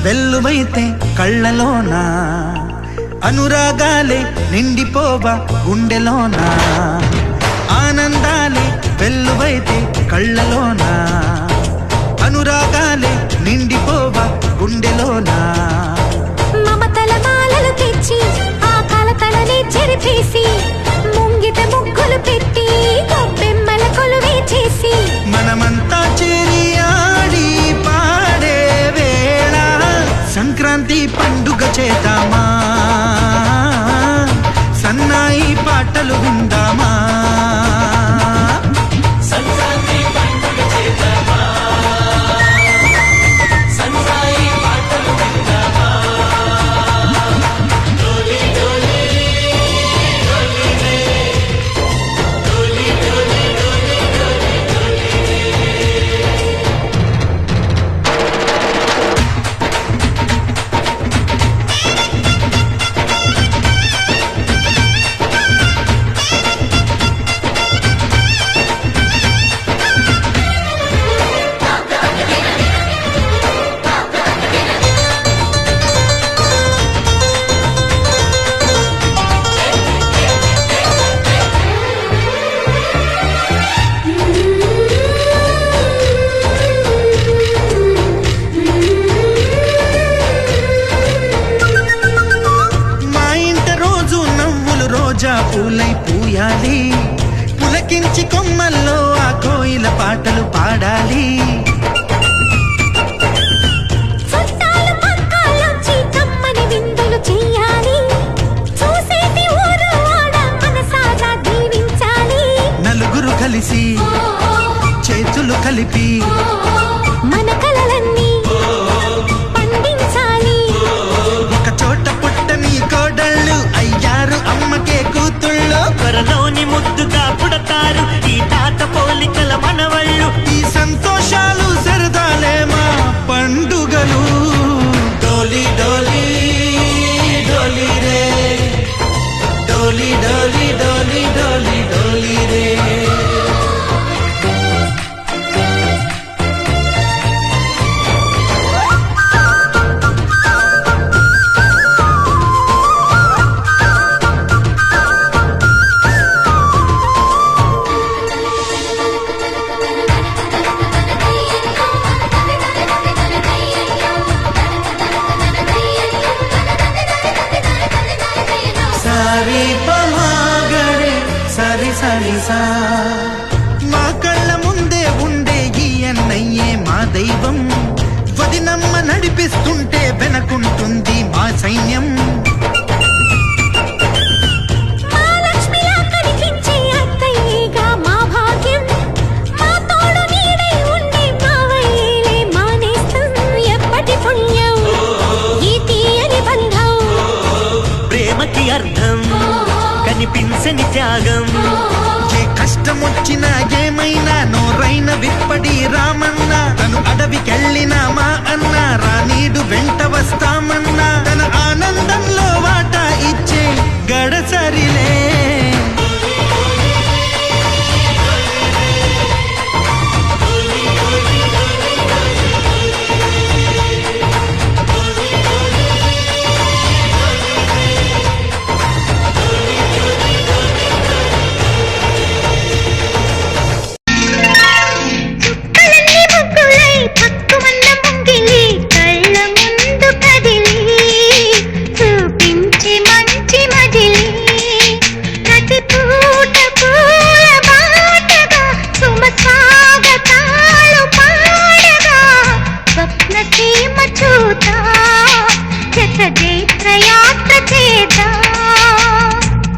వెల్లువైతే కళ్ళలోన అనురాగాలే నిండిపోవా గుండెలోన ఆనందాలే వెల్లువైతే కళ్ళలోన అనురాగాలే నిండిపోవా గుండెలోన మమతల మాలలు తెచ్చి ఆ కలతలని చెరిపేసి ముంగిట ముగ్గులు పెట్టి గొబ్బెమ్మల కొలువే చేసి మనమంతా చేరి ఆడి పాడే వేళ సంక్రాంతి పండుగ చేద్దామా సన్నాయి పాటలు విందామా పూలై పూయాలి పులకించి కొమ్మల్లో ఆ కోయిల పాటలు పాడాలి చుట్టాలు పక్కాలొచ్చి కమ్మని విందులు చెయ్యాలి చూసేటి ఊరు వాడ మనసారా దీవించాలి నలుగురు కలిసి చేతులు కలిపి మన కలలన్నీ పండించాలి ఒక చోట పుట్టని కోడళ్ళు అయ్యారు అమ్మకే కూతుళ్ళు త్వరలోని ముద్దుగా పుడతారు ఈ తాత పోలికల మనవళ్ళు ఈ సంతోషాలు సరదాలే మా పండుగలు డోలి డోలి డోలి రే డోలి డోలి డోలి డోలి డోలి రే మా కళ్ళ ముందే ఉండే ఈ అన్నయ్యే మా దైవం వదినమ్మ నడిపిస్తుంటే వెనకుంటుంది మా సైన్యం మా లక్ష్మిలా కనిపించే అత్తయ్యేగా మా భాగ్యం మా తోడు నీడై ఉండే మావయ్యేలే మా నేస్తం ఎప్పటి పుణ్యం ఈ తీయని బంధం ప్రేమకి అర్థం కనిపించని త్యాగం ఏ కష్టం వచ్చినా ఏమైనా నోరైన విప్పడి రామన్న తను అడవికెళ్ళిన మా అన్న రానీడు వెంట వస్తామన్నా తన ఆనందంలో వాటా ఇచ్చే గడసరిలే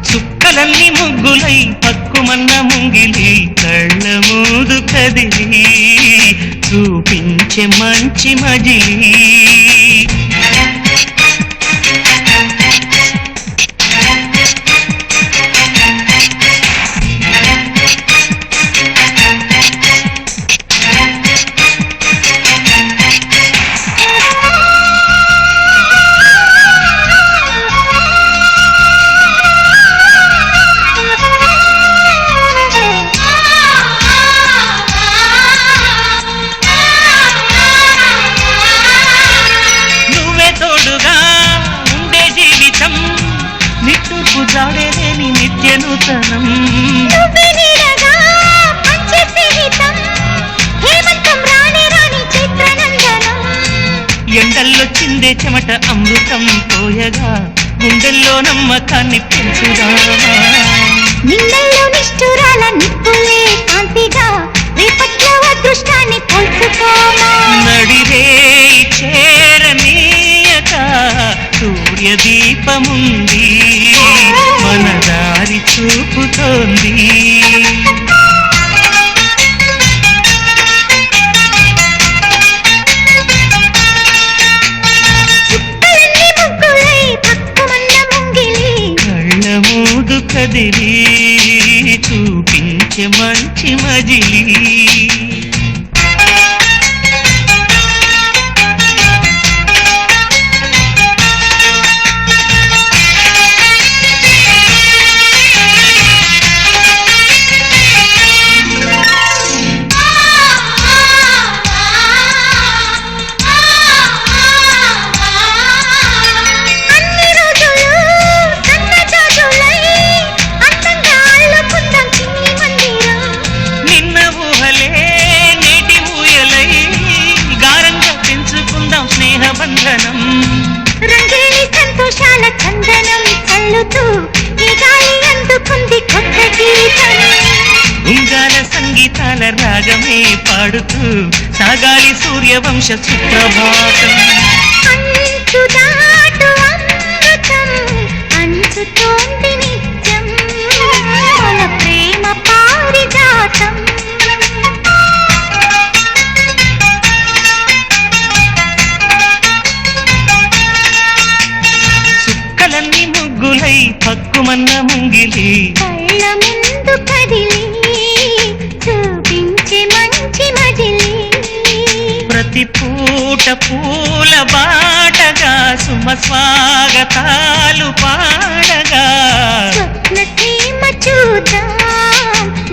చుక్కలన్నీ ముగ్గులై పక్కుమన్న ముంగిలి కళ్ళ మూదు కదిలి చూపించే మంచి మజిలీ పిండే చెమట అమృతం పోయగా గుండెల్లో నమ్మకాన్ని పెంచుదామా నిన్నెల్లో నిష్ఠురాల నిప్పులే కాంతిగా రేపట్లో అదృష్టాన్ని పోల్చుకోమా నడిరే చేరనీయక సూర్యదీపముంది మన దారి చూపుతోంది కళ్ళ మూదు కదిలి చూపించే మంచి మజిలీ స్నేహబంధనం రంగేలి సంతోషాల చందనం చల్లుతూ ఈ గాలి అందుకుంది కొత్త గీతం ఉంగాల సంగీతాల రాగమే పాడుతూ సాగాలి సూర్యవంశ సుప్రభాతం అంచు దాటు అమృతం అంచుతోంది నిత్యం మన ప్రేమ పారిజాతం చుక్కలన్నీ ముగ్గులై పక్కుమన్న ముంగిలి కళ్ళ ముందు కదిలి చూపించే మంచి మజిలీ ప్రతి పూట పూల బాటగా సుమ స్వాగతాలు పాడగా స్వప్న సీమ చూద్దాం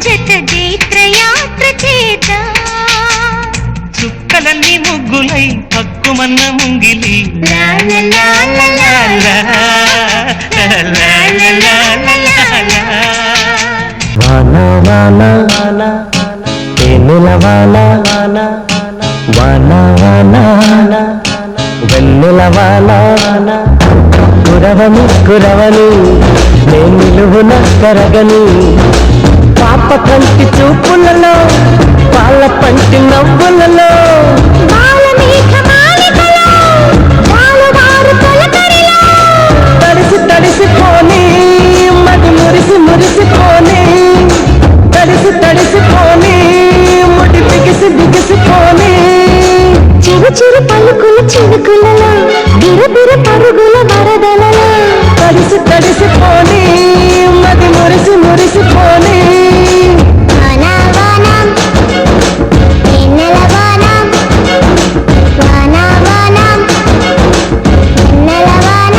జత జైత్రయాత్ర చేద్దాం చుక్కలన్నీ ముగ్గులై పక్కుమన్న ముంగిలి లా లా లా లా లా లా. వాన వాన వాన తేనెల వాన వాన వాన వాన వెన్నెల వాన కురవని కురవని నేను నిలువున కరగని పాప కంటి చూపులలో పాల పంటి నవ్వులలో బాలమేఘమాలికలో, జాలువారు తొలకరిలో, తడిసి తడిసిపోని మది మురిసి మురిసిపోని తడిసి తడిసిపోని ముడి బిగిసి బిగిసిపోని చిరు చిరు పలుకులు చినుకులలో బిరుబిరు పరుగుల వరదలలో తడిసి తడిసిపోని మది మురిసి మురిసిపోని వాన వాన వెన్నెల వాన వాన వాన వెన్నెల వాన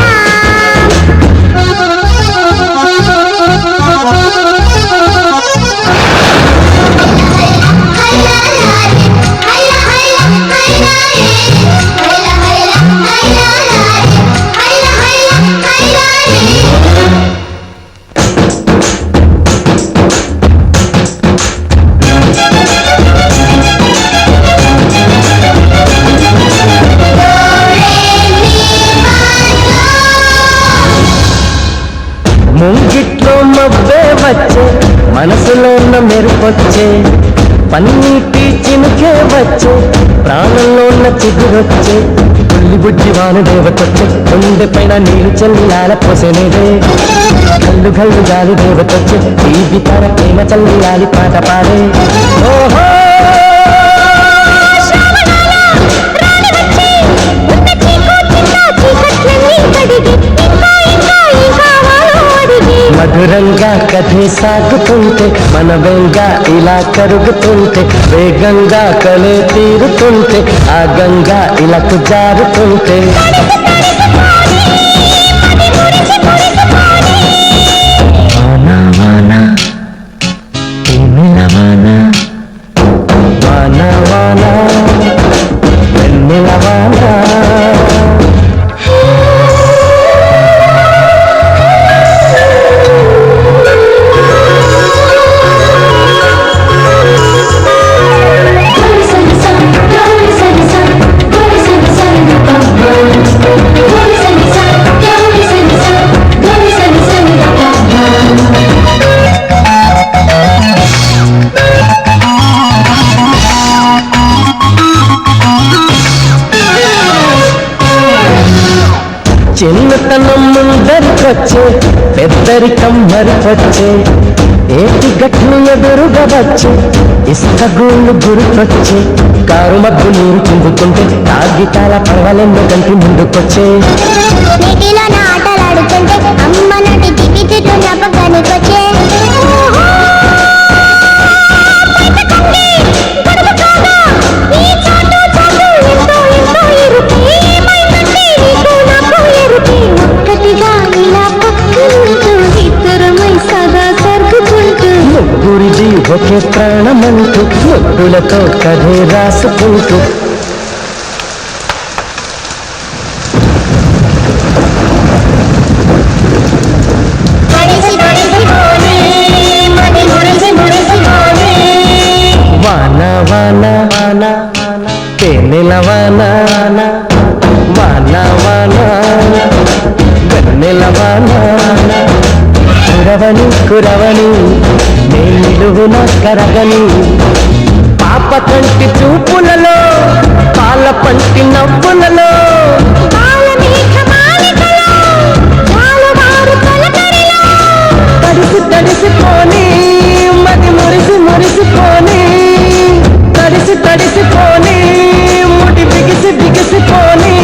ముంగిట్లో మబ్బే వచ్చే మనసులో ఉన్న మెరుపొచ్చే పన్నీటి చినుకే వచ్చే ప్రాణంలో ఉన్న చిగురొచ్చే బుల్లి బుజ్జి వాన దేవతొచ్చే గుండె పైన నీరు చల్లి ఆలపోసేనేదే గల్లు గల్లు గాలి దేవతొచ్చే తీపి తన ప్రేమ చల్లి ఆలి పాట పాడే ఓహో మధురంగా కథే సాగుతుంటే మన వెంగా ఇలా కరుగుతుంటే వేగంగా కలే తీరుతుంటే ఆ గంగా ఇలాకు జారుతుంటే వానా వానా వెన్నెల వానా వానా వానా వెన్నెల వానా పెత్తనం ముందరికొచ్చే పెద్దరికం మరిపొచ్చే ఏటి గట్లు ఎదురుగా వచ్చే ఇసుక గూళ్ళు గుర్తొచ్చే కారు మబ్బు నీరు చిందుతుంటే కాగితాల పర్వాలెన్నో కంటి ముందుకొచ్చే నీటిలో నా ఆటలాడుతుంటే అమ్మ నాటి తిప్పి తిట్టు జ్ఞాపకానికొచ్చే ముగ్గురిది ఒకే ప్రాణమంటూ ముగ్గులతో కథే రాసుకుంటూ వాన వాన వాన తేనెల వాన వాన వాన వెన్నెల వాన కురవని కురవని నిలువున కరగని పాప కంటి చూపులలో పాల పంటి నవ్వులలో తడిసి తడిసిపోని మది మురిసి మురిసిపోని తడిసి తడిసిపోని ముడి బిగిసి బిగిసిపోని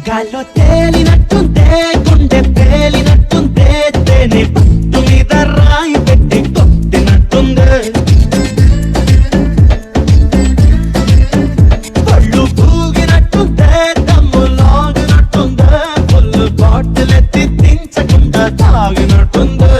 గాల్లో తేలినట్టుందే గుండె పేలినట్టుందే తేనె పట్టు మీద రాయి పెట్టి కొట్టినట్టుందే పళ్ళు పూగినట్టుందే దమ్ము లాగినట్టుందే ఫుల్ బాటిల్ ఎత్తి దించకుండా తాగినట్టుందే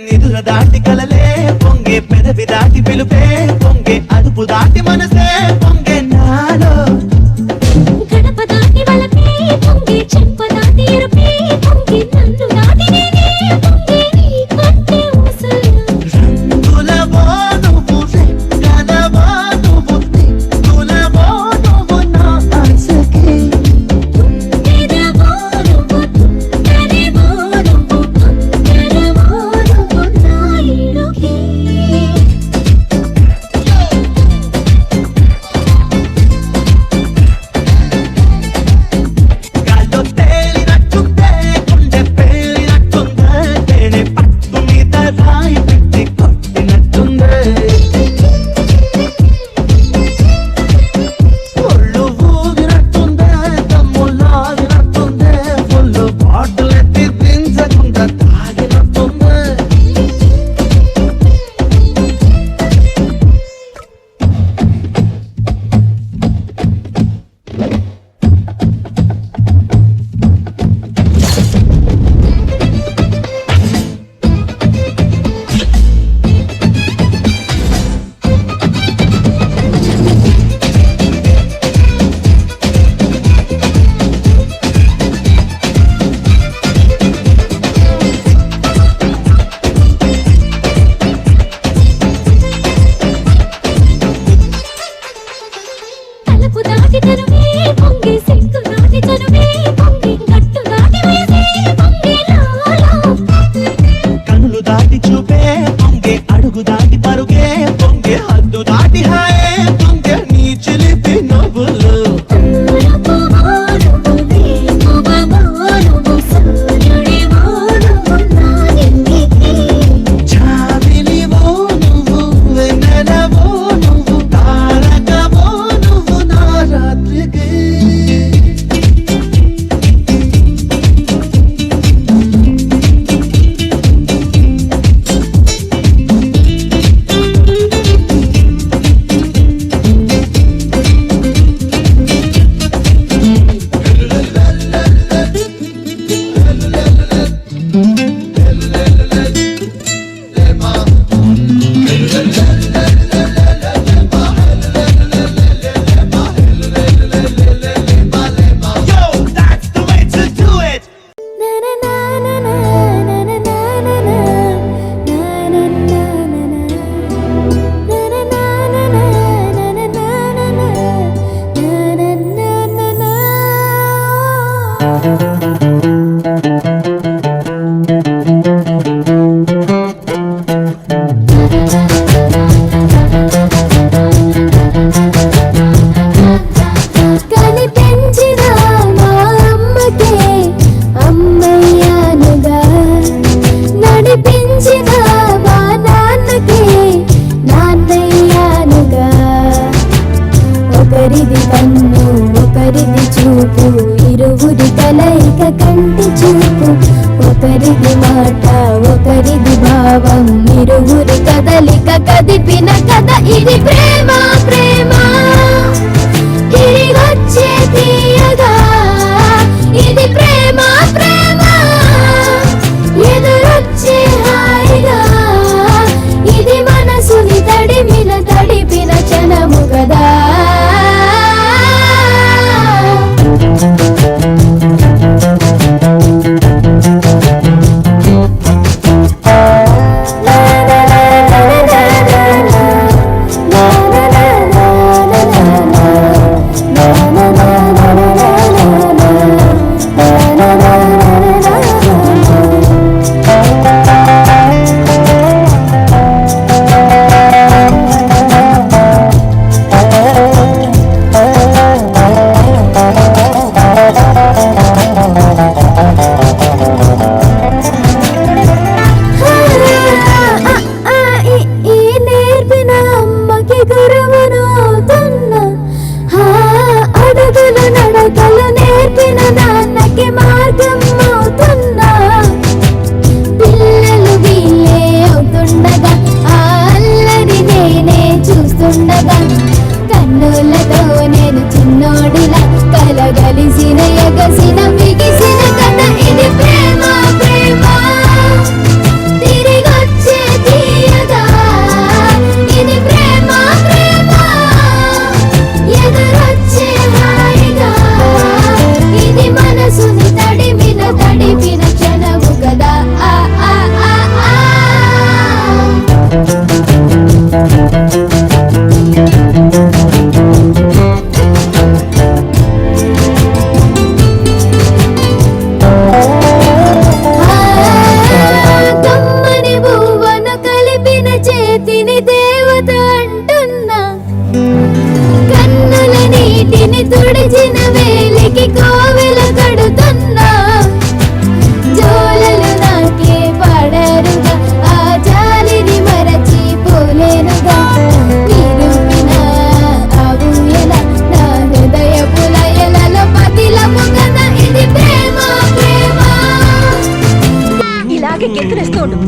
నిధుల దాటి కలలే పొంగే పెదవి దాటి పిలుపే పొంగే అదుపు దాటి మనసే పొంగే నాలో గడప దాటి వలపే పొంగే చెంప దాటి ఎరుపే పొంగే నన్ను దాటి నేనే పొంగే నీ కంటే ఊసలు రంగులవో నువ్వు రెక్కలవో నువ్వు దిక్కులవో నువ్వు నా ఆశకి తుమ్మెదవో నువ్వు తుమ్మెదవో నువ్వు తొందరవో నువ్వు నా ఇడుకి మాట ఒకరిది భావం ఇరువురి కదలిక కదిపిన కథ ఇది ప్రేమ ప్రేమ తిరిగొచ్చే తీయగా ఇది ప్రేమ ప్రేమ ఎదురొచ్చే హాయిగా ఇది మనసుని తడిపిన క్షణము కదా కన్నులతో నేను చిన్నోడిలా కలగలిసిన ఎగసిన బిగిసిన కథ ఇది ప్రేమ ప్రేమ తిరిగొచ్చే తీయగా ఇది ప్రేమ ప్రేమ ఎదురొచ్చే హాయిగా ఇది మనసుని తడిపిన క్షణము కదా ఆ ఆ ఆ ఆ కమ్మని పువ్వను కలిపిన చేతిని దేవత అంటున్నా కన్నుల నీటిని తుడిచిన వేలికి కోవెల కడుతున్నా జోలలు నాకే పడరుగా ఆ జాలిని మరచి పోలేనుగా నిరూపిన ఆ ఊయల నా హృదయ పులయలలో పతిలము కదా ఇది ప్రేమ ప్రేమ ఇలాగే గెంతులేస్తోండు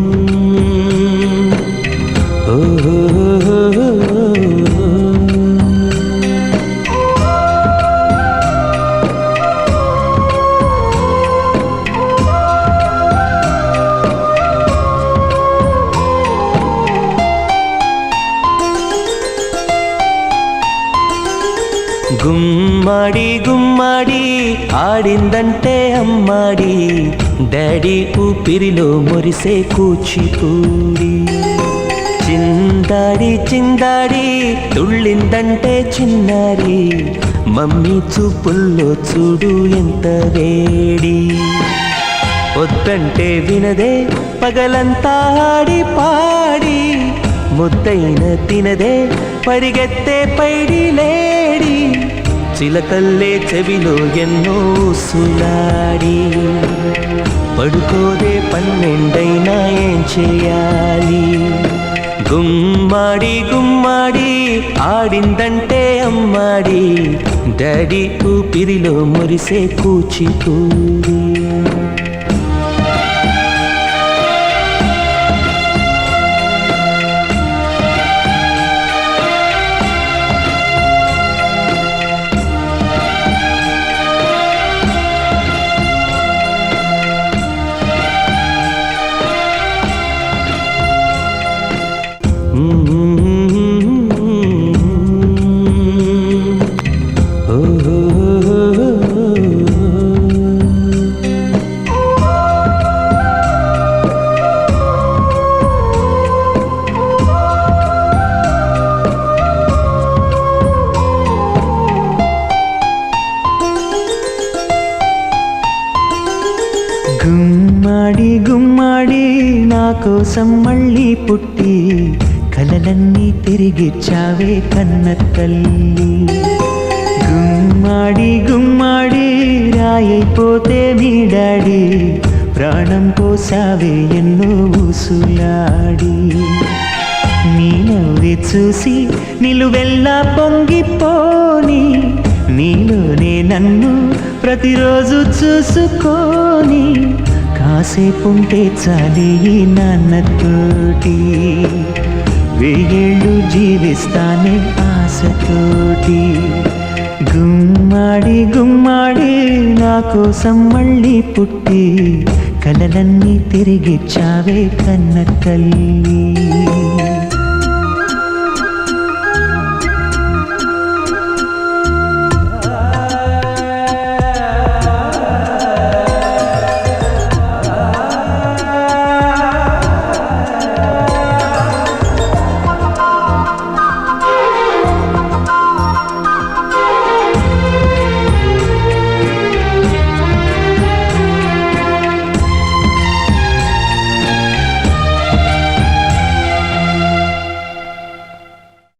గుమ్మడి గుమ్మడి ఆడిందంటే అమ్మాడి డాడీ ఊపిరిలో మురిసే కూచిపూడి చిందాడి చిందాడి తుళ్ళిందంటే చిన్నారి మమ్మీ చూపుల్లో చూడు ఎంత వేడి వద్దంటే వినదే పగలంతా ఆడి పాడి ముద్దైన తినదే పరిగెత్తే పైడి లేడి చిలకల్లే చెవిలో ఎన్నో సులాడి పడుకోదే పన్నెండైనా ఏం చేయాలి గుమ్మాడి గుమ్మాడి ఆడిందంటే అమ్మాడి డాడీ ఊపిరిలో మురిసే కూచిపూడి గుమ్మాడి గుమ్మాడి నా కోసం మళ్ళీ పుట్టి కలలన్నీ తిరిగిచ్చావే కన్న తల్లి గుమ్మాడి గుమ్మాడి రాయైపోతే మీ డాడీ ప్రాణం పోసావే ఎన్నో ఊసులాడి నీ నవ్వి చూసి నిలువెల్లా పొంగిపోని నీలోనే నన్ను ప్రతిరోజు చూసుకోని కాసేపుంటే చాలే ఈ నాన్నతోటి వెయ్యేళ్ళు జీవిస్తానే ఆశతోటి గుమ్మాడి గుమ్మాడి నా కోసం మళ్ళీ పుట్టి కలలన్నీ తిరిగిచ్చావే కన్న తల్లి